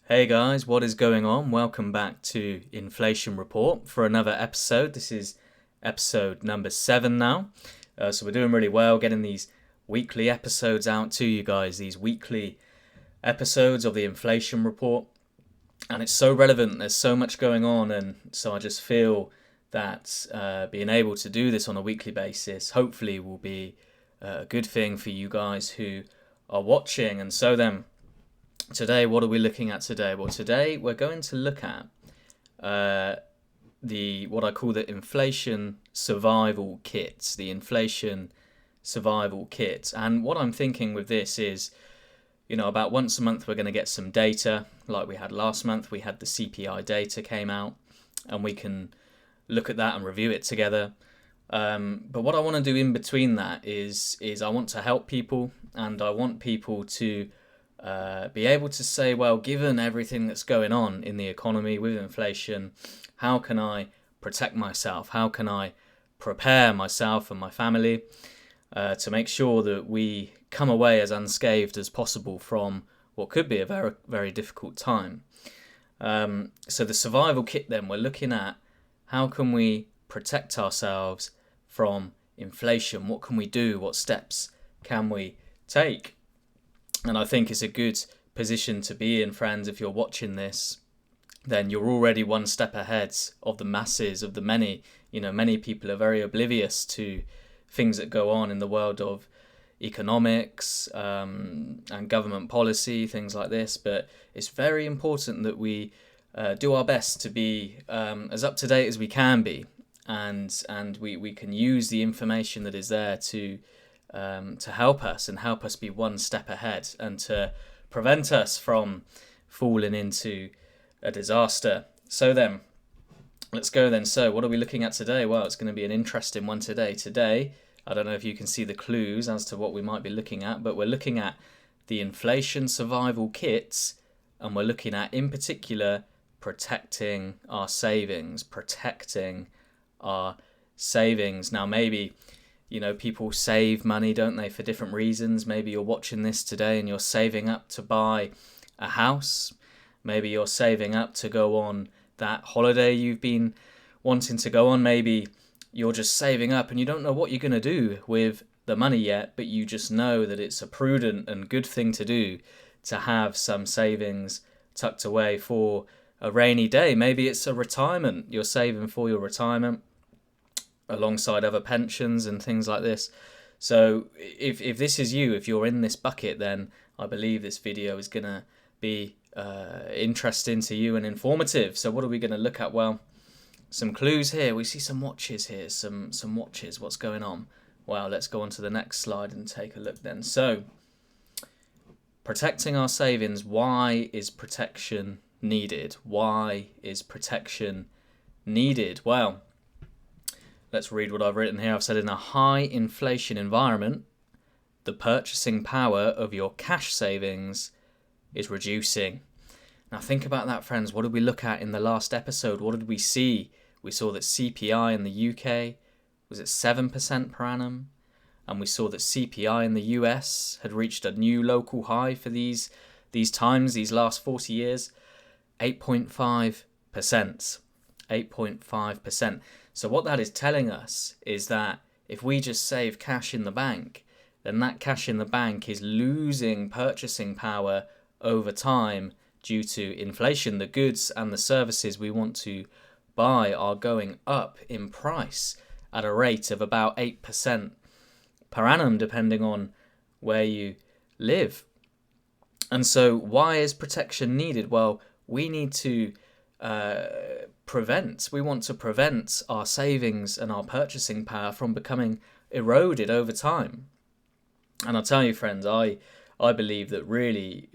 Hey guys, what is going on? Welcome back to Inflation Report for another episode. This is episode number 7 now. So we're doing really well getting these weekly episodes out to you guys, these weekly episodes of the Inflation Report. And it's so relevant, there's so much going on, and so I just feel that being able to do this on a weekly basis hopefully will be a good thing for you guys who are watching. And so then, today, what are we looking at today? Well, today we're going to look at what I call the inflation survival kits. The inflation survival kits. And what I'm thinking with this is, about once a month we're going to get some data, like we had last month. We had the CPI data came out, and we can look at that and review it together. But what I want to do in between that is I want to help people, and I want people to be able to say, well, given everything that's going on in the economy with inflation, how can I protect myself? How can I prepare myself and my family to make sure that we come away as unscathed as possible from what could be a very, very difficult time? So the survival kit, then, we're looking at how can we protect ourselves from inflation? What can we do? What steps can we take? And I think it's a good position to be in, friends. If you're watching this, then you're already one step ahead of the masses, of the many. Many people are very oblivious to things that go on in the world of economics and government policy, things like this. But it's very important that we do our best to be as up to date as we can be, and we can use the information that is there to help us and help us be one step ahead and to prevent us from falling into a disaster. So then, let's go then. So what are we looking at today? Well, it's going to be an interesting one today. Today, I don't know if you can see the clues as to what we might be looking at, but we're looking at the inflation survival kits, and we're looking at, in particular, protecting our savings. Now, maybe people save money, don't they, for different reasons. Maybe you're watching this today and you're saving up to buy a house. Maybe you're saving up to go on that holiday you've been wanting to go on. Maybe you're just saving up and you don't know what you're going to do with the money yet, but you just know that it's a prudent and good thing to do to have some savings tucked away for a rainy day. Maybe it's a retirement. You're saving for your retirement alongside other pensions and things like this. So if this is you, if you're in this bucket, then I believe this video is going to be interesting to you and informative. So what are we going to look at? Well, some clues here. We see some watches here, some watches. What's going on? Well, let's go on to the next slide and take a look then. So protecting our savings. Why is protection needed? Why is protection needed? Well, let's read what I've written here. I've said, in a high inflation environment, the purchasing power of your cash savings is reducing. Now think about that, friends. What did we look at in the last episode? What did we see? We saw that CPI in the UK was at 7% per annum. And we saw that CPI in the US had reached a new local high for these last 40 years, 8.5%. 8.5%. So what that is telling us is that if we just save cash in the bank, then that cash in the bank is losing purchasing power over time due to inflation. The goods and the services we want to buy are going up in price at a rate of about 8% per annum, depending on where you live. And so why is protection needed? Well, we need to we want to prevent our savings and our purchasing power from becoming eroded over time. And I'll tell you, friends, I believe that really,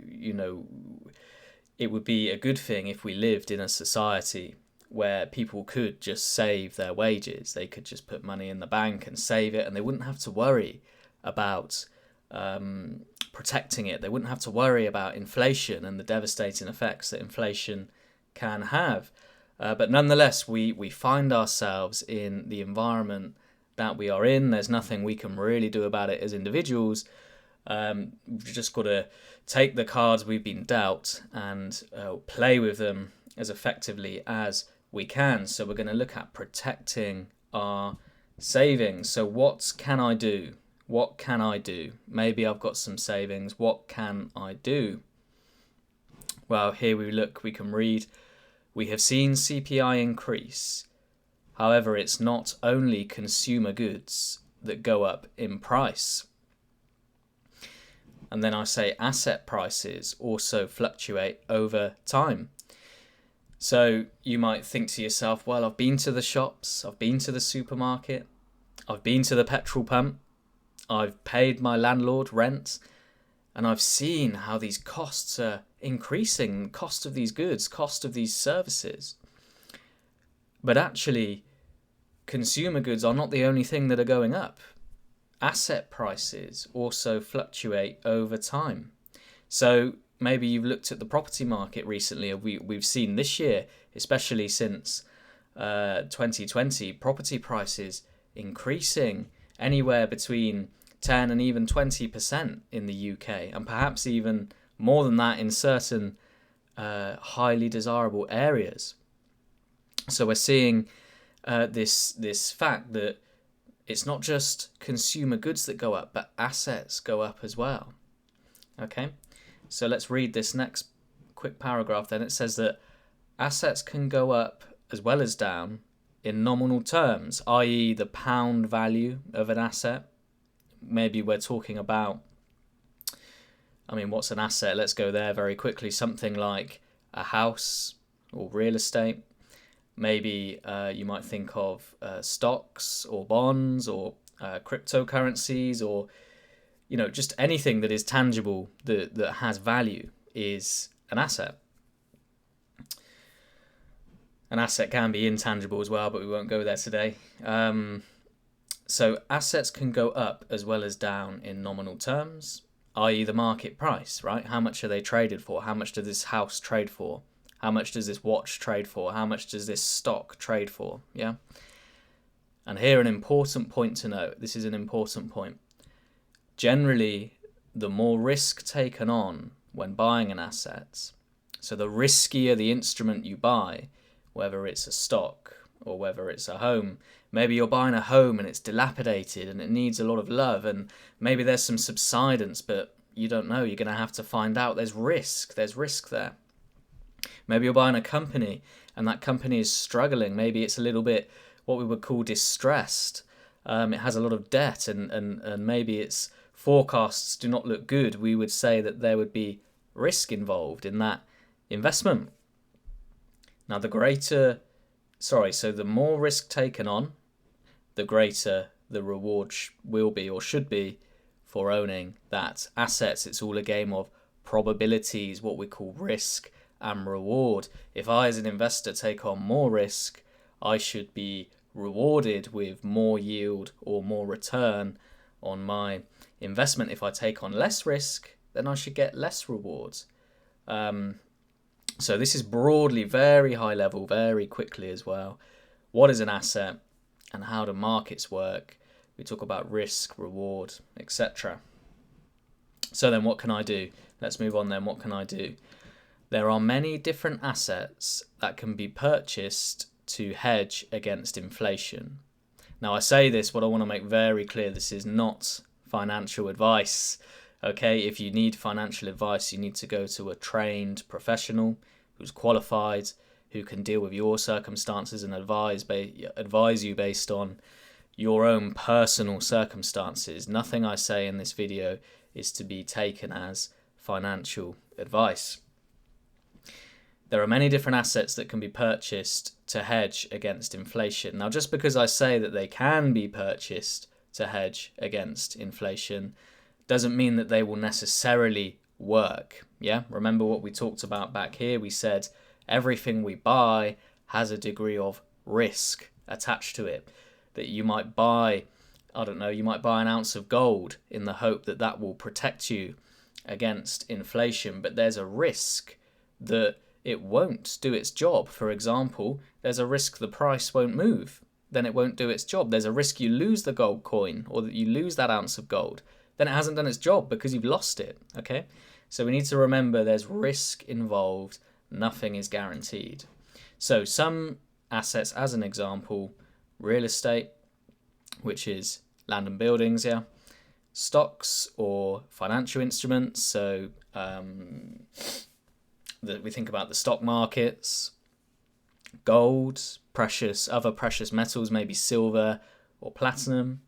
it would be a good thing if we lived in a society where people could just save their wages. They could just put money in the bank and save it, and they wouldn't have to worry about protecting it. They wouldn't have to worry about inflation and the devastating effects that inflation can have. But nonetheless, we find ourselves in the environment that we are in. There's nothing we can really do about it as individuals. We've just got to take the cards we've been dealt and play with them as effectively as we can. So we're going to look at protecting our savings. So what can I do? What can I do? Maybe I've got some savings. What can I do? Well, here we can read, we have seen CPI increase. However, it's not only consumer goods that go up in price. And then I say asset prices also fluctuate over time. So you might think to yourself, well, I've been to the shops, I've been to the supermarket, I've been to the petrol pump, I've paid my landlord rent, and I've seen how these costs are increasing, cost of these goods, cost of these services. But actually, consumer goods are not the only thing that are going up. Asset prices also fluctuate over time. So maybe you've looked at the property market recently. We've seen this year, especially since 2020, property prices increasing anywhere between 10 and even 20% in the UK, and perhaps even more than that in certain highly desirable areas. So we're seeing this fact that it's not just consumer goods that go up, but assets go up as well. Okay, so let's read this next quick paragraph then. It says that assets can go up as well as down in nominal terms, i.e. the pound value of an asset. Maybe we're talking about, what's an asset? Let's go there very quickly. Something like a house or real estate. Maybe you might think of stocks or bonds or cryptocurrencies, or just anything that is tangible that has value is an asset. An asset can be intangible as well, but we won't go there today. So assets can go up as well as down in nominal terms, i.e. the market price, right? How much are they traded for? How much does this house trade for? How much does this watch trade for? How much does this stock trade for? Yeah. And here an important point to note. This is an important point. Generally, the more risk taken on when buying an asset, so the riskier the instrument you buy, whether it's a stock or whether it's a home. Maybe you're buying a home and it's dilapidated and it needs a lot of love, and maybe there's some subsidence, but you don't know. You're going to have to find out. There's risk there. Maybe you're buying a company and that company is struggling. Maybe it's a little bit what we would call distressed. It has a lot of debt and maybe its forecasts do not look good. We would say that there would be risk involved in that investment. Now, the more risk taken on, the greater the reward will be or should be for owning that assets. It's all a game of probabilities, what we call risk and reward. If I as an investor take on more risk, I should be rewarded with more yield or more return on my investment. If I take on less risk, then I should get less rewards. So this is broadly, very high level, very quickly as well. What is an asset and how do markets work? We talk about risk, reward, etc. So then what can I do? Let's move on then. What can I do? There are many different assets that can be purchased to hedge against inflation. Now I say this, but I want to make very clear this is not financial advice. Okay, if you need financial advice, you need to go to a trained professional who's qualified, who can deal with your circumstances and advise you based on your own personal circumstances. Nothing I say in this video is to be taken as financial advice. There are many different assets that can be purchased to hedge against inflation. Now, just because I say that they can be purchased to hedge against inflation doesn't mean that they will necessarily work. Yeah, remember what we talked about back here. We said everything we buy has a degree of risk attached to it. That you might buy, you might buy an ounce of gold in the hope that that will protect you against inflation, but there's a risk that it won't do its job. For example, there's a risk the price won't move, then it won't do its job. There's a risk you lose the gold coin or that you lose that ounce of gold, then it hasn't done its job because you've lost it, okay? So we need to remember there's risk involved. Nothing is guaranteed. So some assets, as an example, real estate, which is land and buildings, yeah. Stocks or financial instruments, so we think about the stock markets, gold, other precious metals, maybe silver or platinum,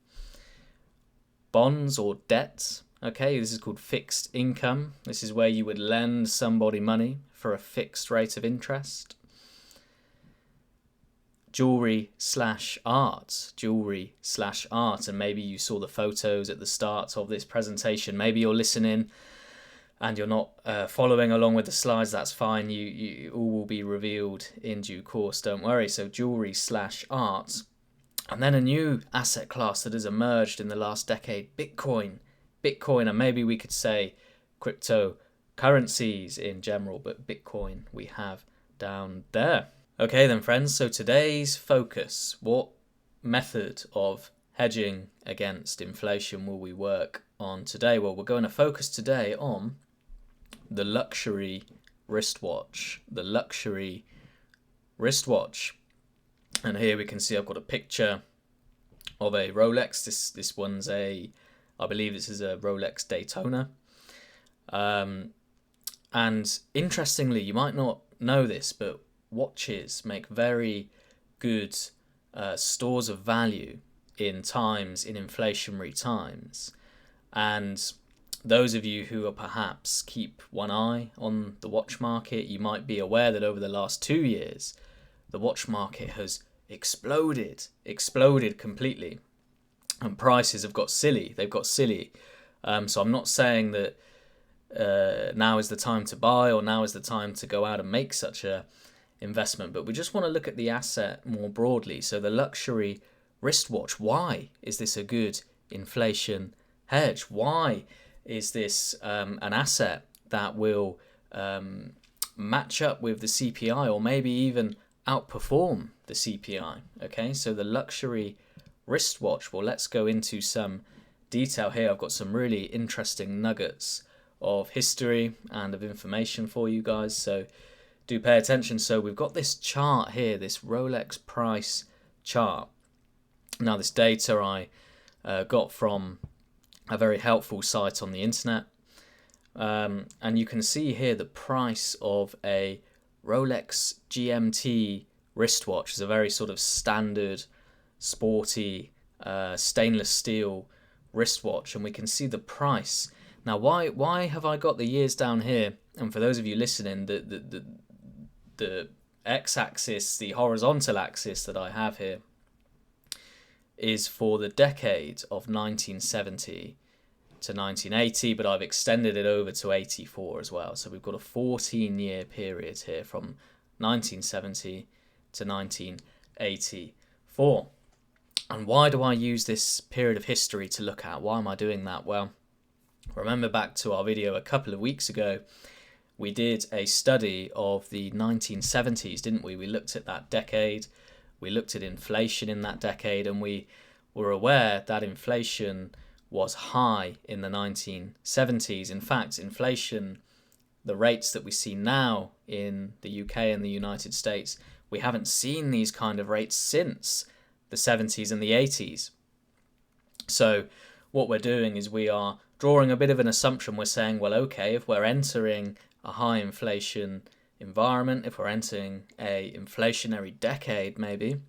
bonds or debt. Okay, this is called fixed income. This is where you would lend somebody money for a fixed rate of interest. Jewelry/art, and maybe you saw the photos at the start of this presentation. Maybe you're listening and you're not following along with the slides. That's fine. You all will be revealed in due course. Don't worry. So jewelry/art, and then a new asset class that has emerged in the last decade: Bitcoin, and maybe we could say cryptocurrencies in general, but Bitcoin we have down there. Okay then, friends, so today's focus: what method of hedging against inflation will we work on today? Well, we're going to focus today on the luxury wristwatch. And here we can see I've got a picture of a Rolex. This one's I believe this is a Rolex Daytona. And interestingly, you might not know this, but watches make very good stores of value in inflationary times. And those of you who are perhaps keep one eye on the watch market, you might be aware that over the last 2 years, the watch market has exploded completely, and prices have got silly. So I'm not saying that now is the time to buy or now is the time to go out and make such a investment, but we just want to look at the asset more broadly. So the luxury wristwatch, why is this a good inflation hedge? Why is this an asset that will match up with the CPI or maybe even outperform the CPI? Okay, so the luxury wristwatch, well, let's go into some detail here. I've got some really interesting nuggets of history and of information for you guys, so do pay attention. So we've got this chart here, this Rolex price chart. Now, this data I got from a very helpful site on the internet. And you can see here the price of a Rolex GMT wristwatch. Is a very sort of standard, sporty, stainless steel wristwatch. And we can see the price. Now, why have I got the years down here? And for those of you listening, the x-axis, the horizontal axis that I have here, is for the decade of 1970 to 1980, but I've extended it over to 84 as well. So we've got a 14-year period here from 1970 to 1984. And why do I use this period of history to look at? Why am I doing that? Well, remember back to our video a couple of weeks ago, we did a study of the 1970s, didn't we? We looked at that decade, we looked at inflation in that decade, and we were aware that inflation was high in the 1970s. In fact, inflation, the rates that we see now in the UK and the United States, we haven't seen these kind of rates since the 70s and the 80s. So what we're doing is we are drawing a bit of an assumption. We're saying, well, okay, if we're entering a high inflation environment, if we're entering a inflationary decade maybe,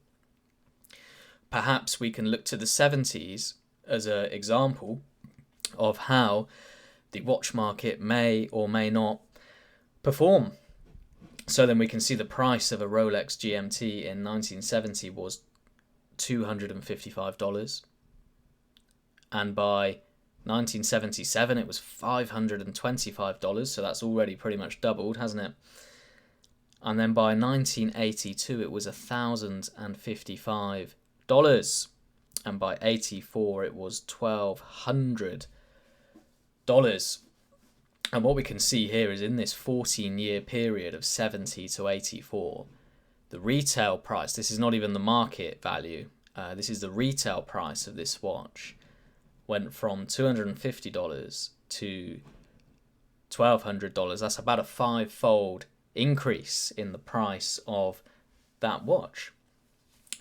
perhaps we can look to the 70s as an example of how the watch market may or may not perform. So then we can see the price of a Rolex GMT in 1970 was $255, and by 1977 it was $525, so that's already pretty much doubled, hasn't it? And then by 1982 it was $1,055, and by 84 it was $1,200. And what we can see here is in this 14-year period of 70 to 84, the retail price, this is not even the market value, this is the retail price of this watch, went from $250 to $1,200. That's about a 5-fold increase in the price of that watch.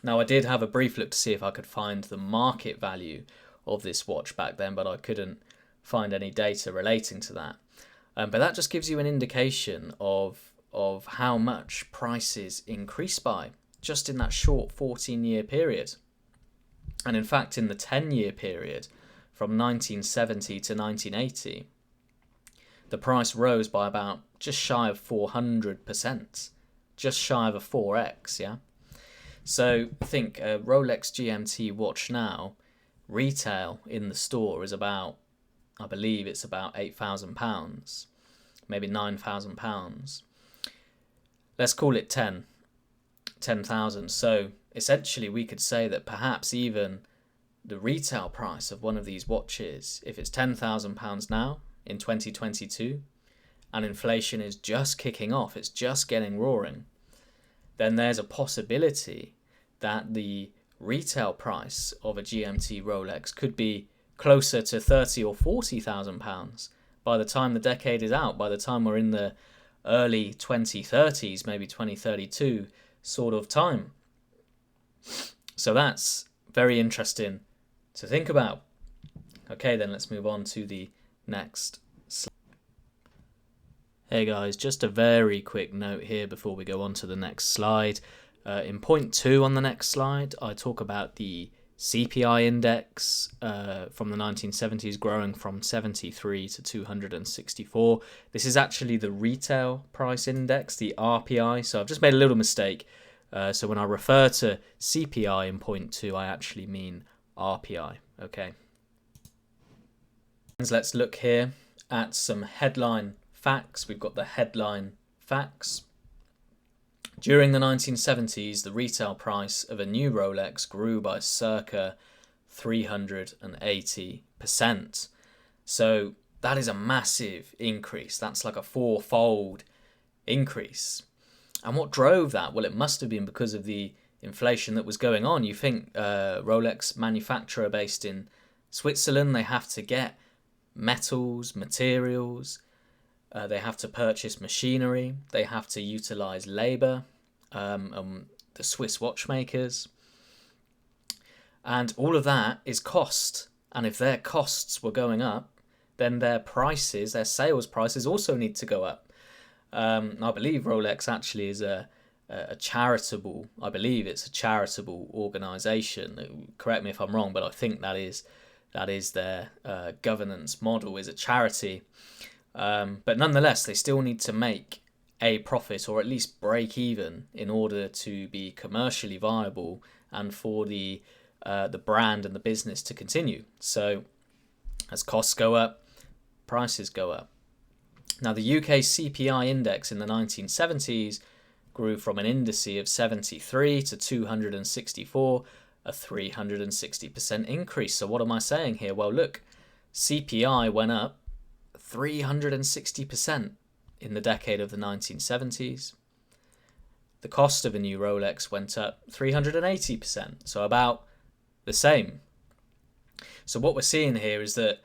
Now, I did have a brief look to see if I could find the market value of this watch back then, but I couldn't find any data relating to that. But that just gives you an indication of how much prices increase by just in that short 14-year period. And in fact, in the 10-year period from 1970 to 1980, the price rose by about just shy of 400%, just shy of a 4x, yeah? So think a Rolex GMT watch now, retail in the store is about, I believe it's about £8,000, maybe £9,000. Let's call it 10,000. So essentially we could say that perhaps even the retail price of one of these watches, if it's £10,000 now in 2022, and inflation is just kicking off, it's just getting roaring, then there's a possibility that the retail price of a GMT Rolex could be closer to £30,000 or £40,000 by the time the decade is out, by the time we're in the early 2030s, maybe 2032 sort of time. So that's very interesting to think about. Okay, then let's move on to the next slide. Hey guys, just a very quick note here before we go on to the next slide. In point 2 on the next slide, I talk about the CPI index from the 1970s growing from 73 to 264. This is actually the retail price index, the RPI. So I've just made a little mistake. So when I refer to CPI in point 2, I actually mean RPI. Okay. Let's look here at some headline facts. We've got the headline facts. During the 1970s, the retail price of a new Rolex grew by circa 380%. So that is a massive increase. That's like a 4-fold increase. And what drove that? Well, it must have been because of the inflation that was going on. You think Rolex manufacturer based in Switzerland, they have to get metals, materials, they have to purchase machinery, they have to utilize labor, the Swiss watchmakers, and all of that is cost. And if their costs were going up, then their prices, their sales prices also need to go up. I believe Rolex actually is a charitable, I believe it's a charitable organization. Correct me if I'm wrong, but I think that is their governance model, is a charity. But nonetheless, they still need to make a profit, or at least break even, in order to be commercially viable and for the brand and the business to continue. So as costs go up, prices go up. Now, the UK CPI index in the 1970s grew from an indice of 73 to 264, a 360% increase. So what am I saying here? Well, look, CPI went up 360% in the decade of the 1970s. The cost of a new Rolex went up 380%, so about the same. So what we're seeing here is that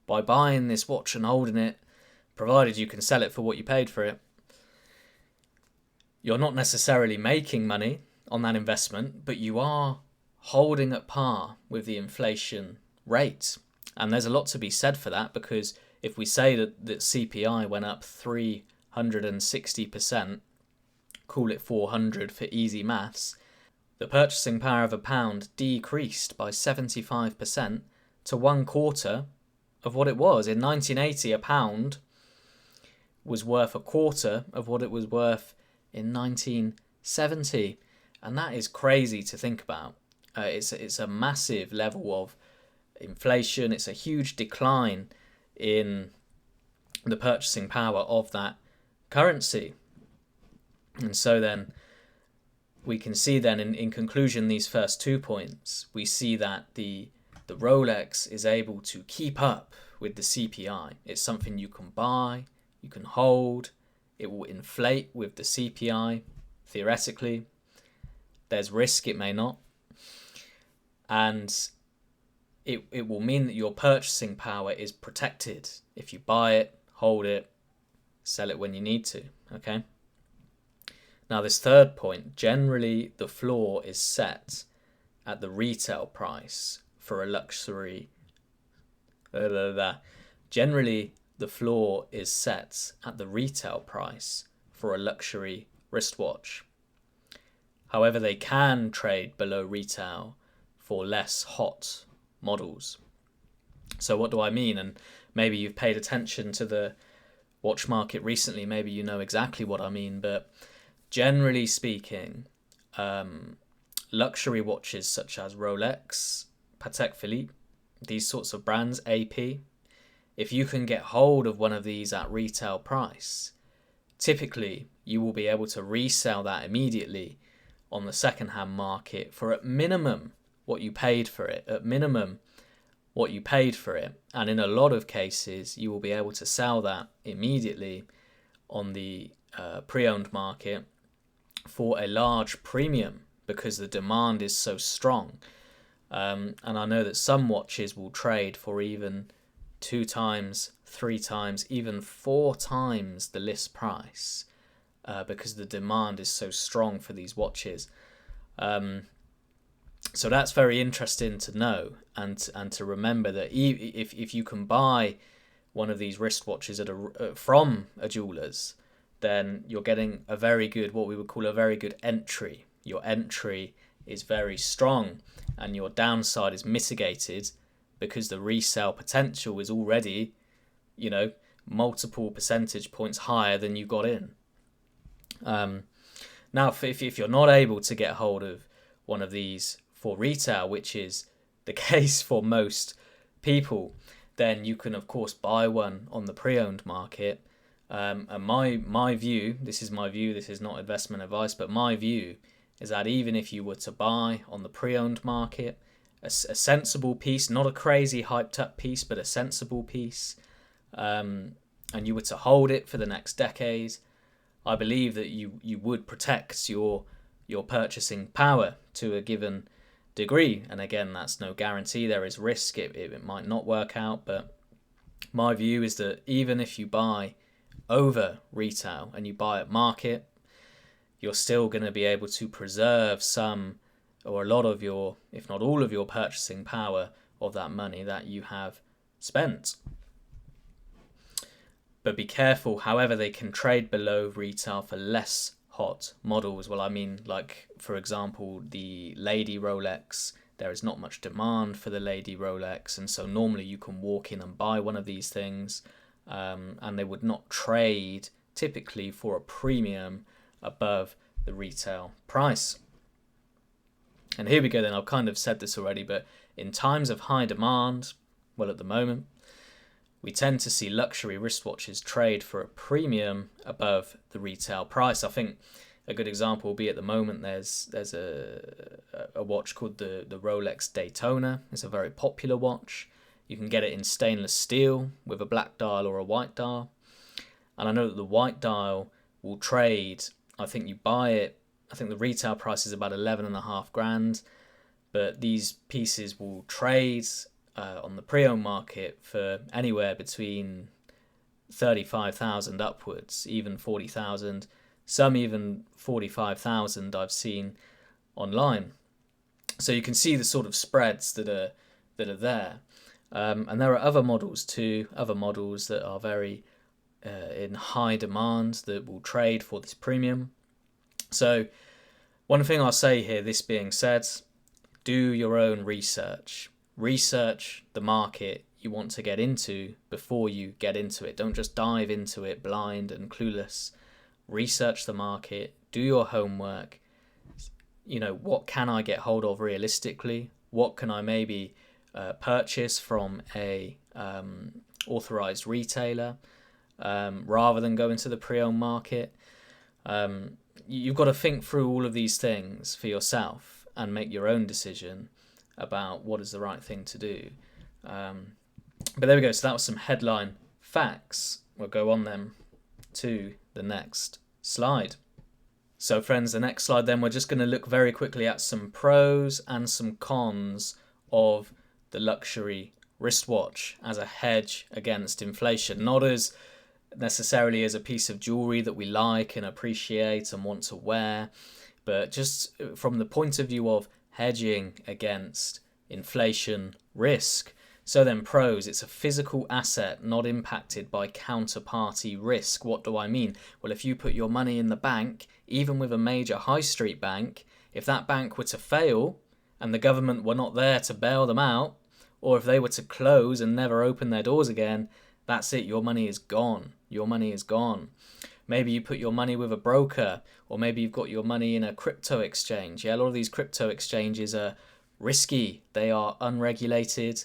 by buying this watch and holding it, provided you can sell it for what you paid for it, you're not necessarily making money on that investment, but you are holding at par with the inflation rate. And there's a lot to be said for that, because if we say that CPI went up 360%, call it 400 for easy maths, the purchasing power of a pound decreased by 75% to 1/4 of what it was. In 1980, a pound was worth a quarter of what it was worth in 1970. And that is crazy to think about. It's a massive level of inflation. It's a huge decline in the purchasing power of that currency. And so then we can see then in conclusion, these first 2 points, we see that the Rolex is able to keep up with the CPI. It's something you can buy, you can hold, it will inflate with the CPI, theoretically. There's risk, it may not. And it will mean that your purchasing power is protected if you buy it, hold it, sell it when you need to. Okay. Now this third point, generally the floor is set at the retail price for a luxury. Generally the floor is set at the retail price for a luxury wristwatch. However, they can trade below retail for less hot models. So what do I mean? And maybe you've paid attention to the watch market recently, maybe you know exactly what I mean, but generally speaking, luxury watches such as Rolex, Patek Philippe, these sorts of brands, AP, if you can get hold of one of these at retail price, typically you will be able to resell that immediately on the second-hand market for at minimum what you paid for it, and in a lot of cases you will be able to sell that immediately on the pre-owned market for a large premium because the demand is so strong. And I know that some watches will trade for even 2 times, 3 times, even 4 times the list price because the demand is so strong for these watches. So that's very interesting to know and to remember that if you can buy one of these wristwatches from a jeweler's, then you're getting a very good, what we would call a very good entry. Your entry is very strong and your downside is mitigated because the resale potential is already, multiple percentage points higher than you got in. Now, if you're not able to get hold of one of these for retail, which is the case for most people, then you can of course buy one on the pre-owned market. And my view, this is not investment advice, but my view is that even if you were to buy on the pre-owned market, a sensible piece, not a crazy hyped up piece, but a sensible piece, and you were to hold it for the next decade, I believe that you would protect your purchasing power to a given degree. And again, that's no guarantee. There is risk. It might not work out, but my view is that even if you buy over retail and you buy at market, you're still going to be able to preserve some or a lot of your, if not all of your purchasing power of that money that you have spent. But be careful, however, they can trade below retail for less hot models. Well, I mean, like, for example, the Lady Rolex, there is not much demand for the Lady Rolex, and so normally you can walk in and buy one of these things, and they would not trade typically for a premium above the retail price. And here we go then, I've kind of said this already, but in times of high demand, well, at the moment, we tend to see luxury wristwatches trade for a premium above the retail price. I think a good example will be at the moment there's a watch called the Rolex Daytona. It's a very popular watch. You can get it in stainless steel with a black dial or a white dial. And I know that the white dial will trade, I think you buy it, I think the retail price is about 11.5 grand, but these pieces will trade on the pre-owned market for anywhere between 35,000 upwards, even 40,000, some even 45,000 I've seen online. So you can see the sort of spreads that are there. And there are other models too, that are very in high demand that will trade for this premium. So one thing I'll say here, this being said, do your own research. Research the market you want to get into before you get into it. Don't just dive into it blind and clueless. Research the market, do your homework. What can I get hold of realistically? What can I maybe purchase from a authorized retailer rather than go into the pre-owned market? You've got to think through all of these things for yourself and make your own decision about what is the right thing to do. But there we go. So that was some headline facts. We'll go on then to the next slide. So friends, the next slide then, we're just going to look very quickly at some pros and some cons of the luxury wristwatch as a hedge against inflation, not as necessarily as a piece of jewelry that we like and appreciate and want to wear, but just from the point of view of hedging against inflation risk. So then pros, it's a physical asset not impacted by counterparty risk. What do I mean? Well, if you put your money in the bank, even with a major high street bank, if that bank were to fail and the government were not there to bail them out, or if they were to close and never open their doors again, that's it, your money is gone. Your money is gone. Maybe you put your money with a broker, or maybe you've got your money in a crypto exchange. Yeah, a lot of these crypto exchanges are risky. They are unregulated.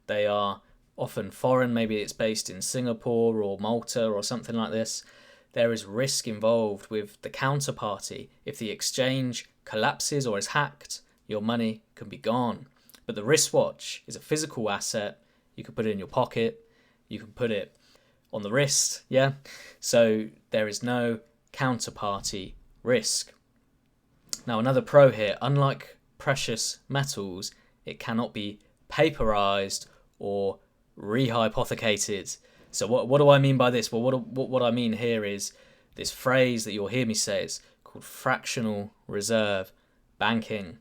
They are often foreign. Maybe it's based in Singapore or Malta or something like this. There is risk involved with the counterparty. If the exchange collapses or is hacked, your money can be gone. But the wristwatch is a physical asset. You can put it in your pocket. You can put it on the wrist. Yeah. So there is no counterparty risk. Now, another pro here, unlike precious metals, it cannot be paperized or rehypothecated. So what do I mean by this? Well, what I mean here is this phrase that you'll hear me say is called fractional reserve banking.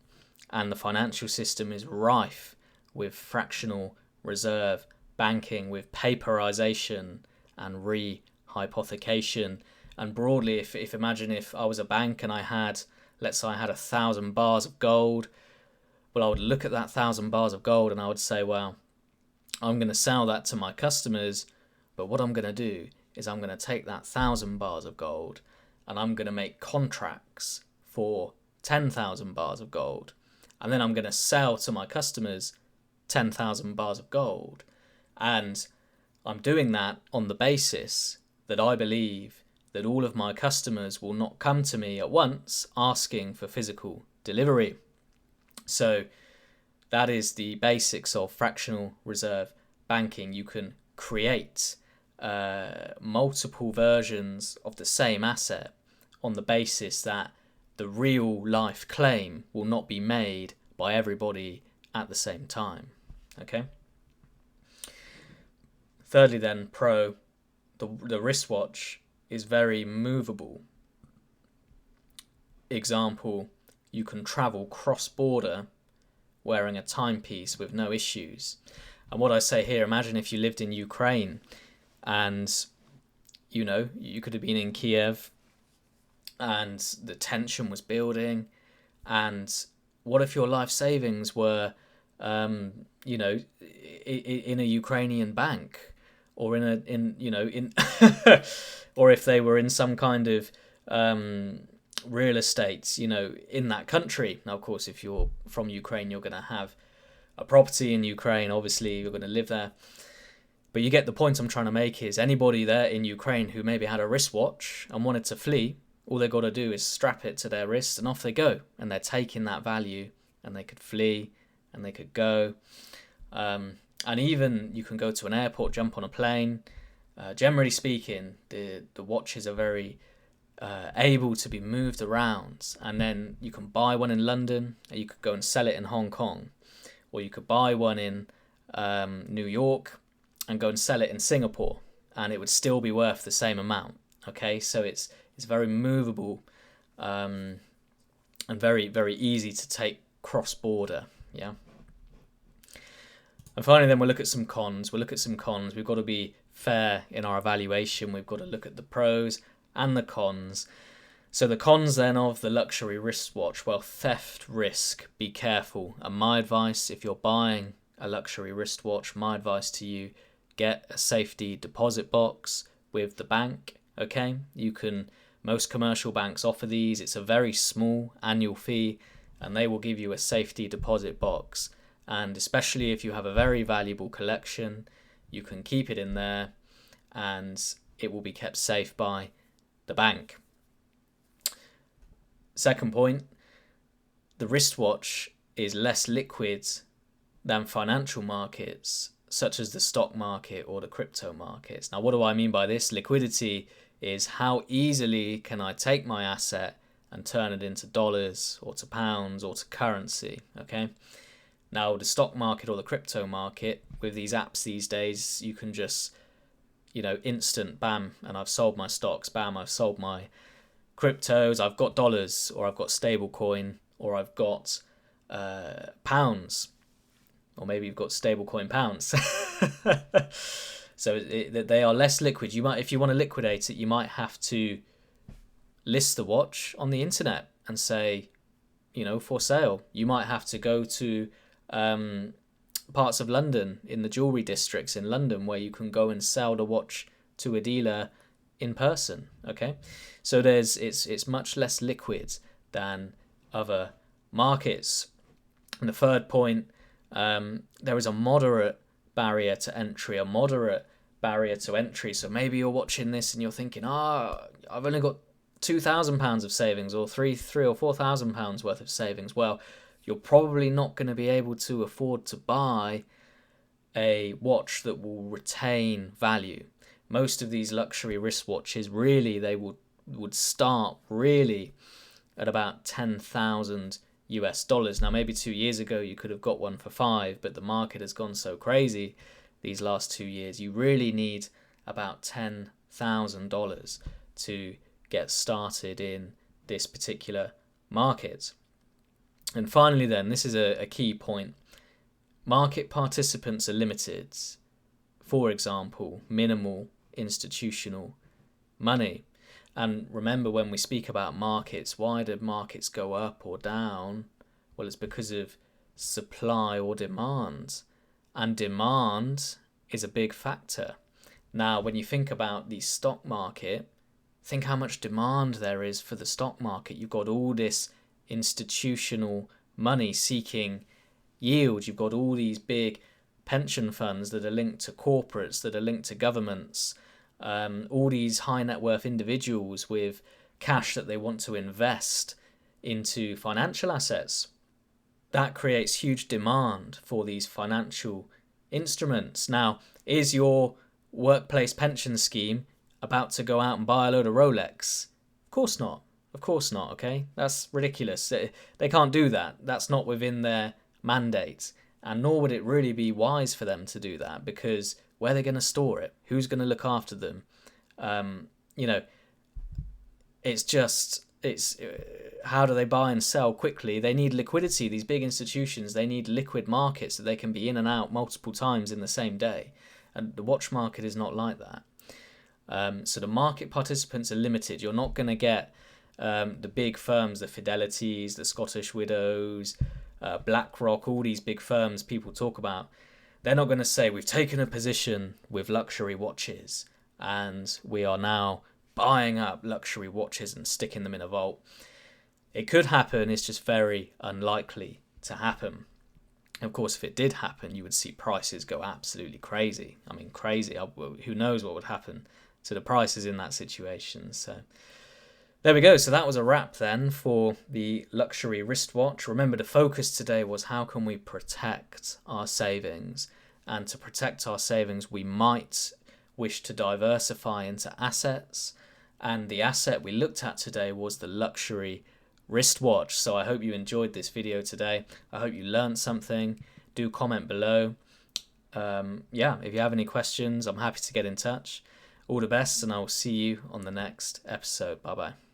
And the financial system is rife with fractional reserve banking, with paperization and rehypothecation. And broadly, if imagine if I was a bank and I had, let's say I had 1,000 bars of gold, well, I would look at that 1,000 bars of gold and I would say, well, I'm going to sell that to my customers, but what I'm going to do is I'm going to take that 1,000 bars of gold and I'm going to make contracts for 10,000 bars of gold. And then I'm going to sell to my customers 10,000 bars of gold. And I'm doing that on the basis that I believe that all of my customers will not come to me at once asking for physical delivery. So that is the basics of fractional reserve banking. You can create multiple versions of the same asset on the basis that the real life claim will not be made by everybody at the same time. Okay. Thirdly then, pro, the wristwatch is very movable. Example, you can travel cross-border wearing a timepiece with no issues. And what I say here, imagine if you lived in Ukraine and, you could have been in Kiev and the tension was building, and what if your life savings were, in a Ukrainian bank, or or if they were in some kind of real estate, in that country. Now, of course, if you're from Ukraine, you're going to have a property in Ukraine. Obviously, you're going to live there. But you get the point I'm trying to make is anybody there in Ukraine who maybe had a wristwatch and wanted to flee, all they've got to do is strap it to their wrist and off they go. And they're taking that value and they could flee and they could go. And even you can go to an airport, jump on a plane. Generally speaking, the watches are very able to be moved around. And then you can buy one in London, and you could go and sell it in Hong Kong. Or you could buy one in New York and go and sell it in Singapore. And it would still be worth the same amount. Okay, so it's very movable and very, very easy to take cross-border. Yeah. And finally, then we'll look at some cons. We've got to be fair in our evaluation. We've got to look at the pros and the cons. So the cons then of the luxury wristwatch, well, theft risk, be careful. And my advice, if you're buying a luxury wristwatch, my advice to you, get a safety deposit box with the bank. Okay, most commercial banks offer these. It's a very small annual fee and they will give you a safety deposit box. And especially if you have a very valuable collection, you can keep it in there and it will be kept safe by the bank. Second point, the wristwatch is less liquid than financial markets, such as the stock market or the crypto markets. Now, what do I mean by this? Liquidity is how easily can I take my asset and turn it into dollars or to pounds or to currency, okay? Now, the stock market or the crypto market, with these apps these days, you can just, instant, bam, and I've sold my stocks, bam, I've sold my cryptos, I've got dollars, or I've got stablecoin, or I've got pounds, or maybe you've got stablecoin pounds. So they are less liquid. You might, if you want to liquidate it, you might have to list the watch on the internet and say, for sale. You might have to go to parts of London, in the jewelry districts in London, where you can go and sell the watch to a dealer in person. Okay, so it's much less liquid than other markets. And the third point, there is a moderate barrier to entry, So maybe you're watching this and you're thinking, I've only got £2,000 of savings, or three or £4,000 worth of savings. Well, you're probably not going to be able to afford to buy a watch that will retain value. Most of these luxury wristwatches, really, they would start really at about $10,000. Now, maybe 2 years ago you could have got one for $5,000, but the market has gone so crazy these last 2 years. You really need about $10,000 to get started in this particular market. And finally, then, this is a key point. Market participants are limited. For example, minimal institutional money. And remember, when we speak about markets, why do markets go up or down? Well, it's because of supply or demand. And demand is a big factor. Now, when you think about the stock market, think how much demand there is for the stock market. You've got all this institutional money seeking yield. You've got all these big pension funds that are linked to corporates, that are linked to governments, all these high net worth individuals with cash that they want to invest into financial assets. That creates huge demand for these financial instruments. Now, is your workplace pension scheme about to go out and buy a load of Rolex? Of course not. Okay? That's ridiculous. They can't do that. That's not within their mandate. And nor would it really be wise for them to do that, because where are they going to store it? Who's going to look after them? It's how do they buy and sell quickly? They need liquidity. These big institutions, they need liquid markets that they can be in and out multiple times in the same day. And the watch market is not like that. So the market participants are limited. You're not going to get the big firms, the Fidelities, the Scottish Widows, BlackRock, all these big firms people talk about. They're not going to say, we've taken a position with luxury watches and we are now buying up luxury watches and sticking them in a vault. It could happen, it's just very unlikely to happen. Of course, if it did happen, you would see prices go absolutely crazy. I mean, crazy. Who knows what would happen to the prices in that situation. So there we go. So that was a wrap then for the luxury wristwatch. Remember, the focus today was how can we protect our savings? And to protect our savings, we might wish to diversify into assets. And the asset we looked at today was the luxury wristwatch. So I hope you enjoyed this video today. I hope you learned something. Do comment below. If you have any questions, I'm happy to get in touch. All the best, and I will see you on the next episode. Bye bye.